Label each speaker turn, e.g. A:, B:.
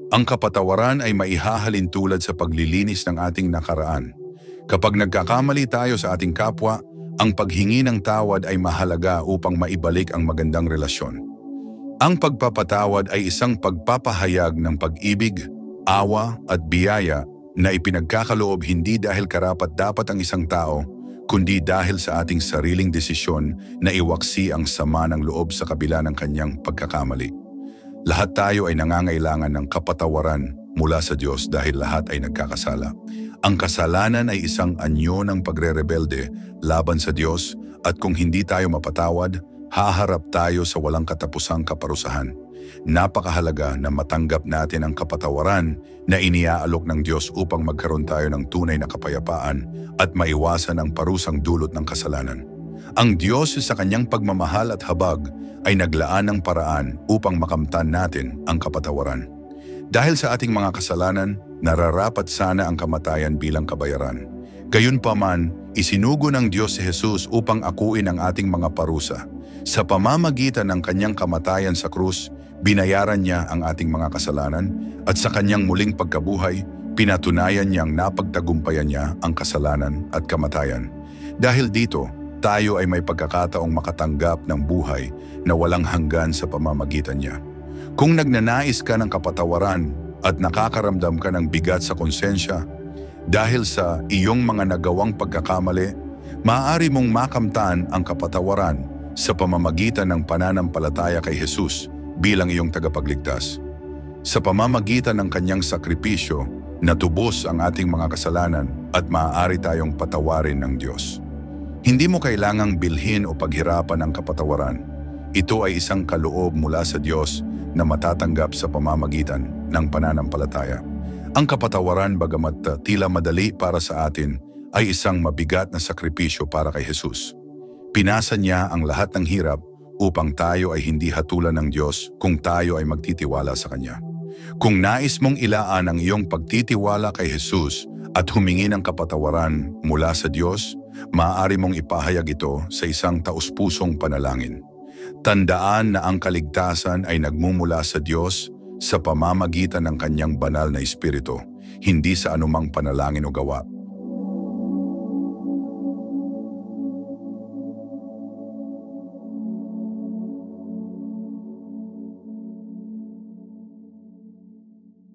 A: Ang kapatawaran ay maihahalin tulad sa paglilinis ng ating nakaraan. Kapag nagkakamali tayo sa ating kapwa, ang paghingi ng tawad ay mahalaga upang maibalik ang magandang relasyon. Ang pagpapatawad ay isang pagpapahayag ng pag-ibig, awa at biyaya na ipinagkakaloob hindi dahil karapat-dapat ang isang tao, kundi dahil sa ating sariling desisyon na iwaksi ang sama ng loob sa kabila ng kanyang pagkakamali. Lahat tayo ay nangangailangan ng kapatawaran mula sa Diyos dahil lahat ay nagkakasala. Ang kasalanan ay isang anyo ng pagre-rebelde laban sa Diyos at kung hindi tayo mapatawad, haharap tayo sa walang katapusang kaparusahan. Napakahalaga na matanggap natin ang kapatawaran na iniaalok ng Diyos upang magkaroon tayo ng tunay na kapayapaan at maiwasan ang parusang dulot ng kasalanan. Ang Diyos sa kanyang pagmamahal at habag ay naglaan ng paraan upang makamtan natin ang kapatawaran. Dahil sa ating mga kasalanan, nararapat sana ang kamatayan bilang kabayaran. Gayunpaman, isinugo ng Diyos si Jesus upang akuin ang ating mga parusa. Sa pamamagitan ng kanyang kamatayan sa krus, binayaran niya ang ating mga kasalanan at sa kanyang muling pagkabuhay, pinatunayan niyang napagtagumpayan niya ang kasalanan at kamatayan. Dahil dito, tayo ay may pagkakataong makatanggap ng buhay na walang hanggan sa pamamagitan niya. Kung nagnanais ka ng kapatawaran at nakakaramdam ka ng bigat sa konsensya dahil sa iyong mga nagawang pagkakamali, maaari mong makamtan ang kapatawaran sa pamamagitan ng pananampalataya kay Jesus bilang iyong tagapagligtas. Sa pamamagitan ng kanyang sakripisyo, natubos ang ating mga kasalanan at maaari tayong patawarin ng Diyos. Hindi mo kailangang bilhin o paghirapan ang kapatawaran. Ito ay isang kaloob mula sa Diyos na matatanggap sa pamamagitan ng pananampalataya. Ang kapatawaran, bagamat tila madali para sa atin, ay isang mabigat na sakripisyo para kay Jesus. Pinasa niya ang lahat ng hirap upang tayo ay hindi hatulan ng Diyos kung tayo ay magtitiwala sa Kanya. Kung nais mong ilaan ang iyong pagtitiwala kay Jesus at humingi ng kapatawaran mula sa Diyos, maaari mong ipahayag ito sa isang taus-pusong panalangin. Tandaan na ang kaligtasan ay nagmumula sa Diyos sa pamamagitan ng Kanyang banal na Espiritu, hindi sa anumang panalangin o gawa.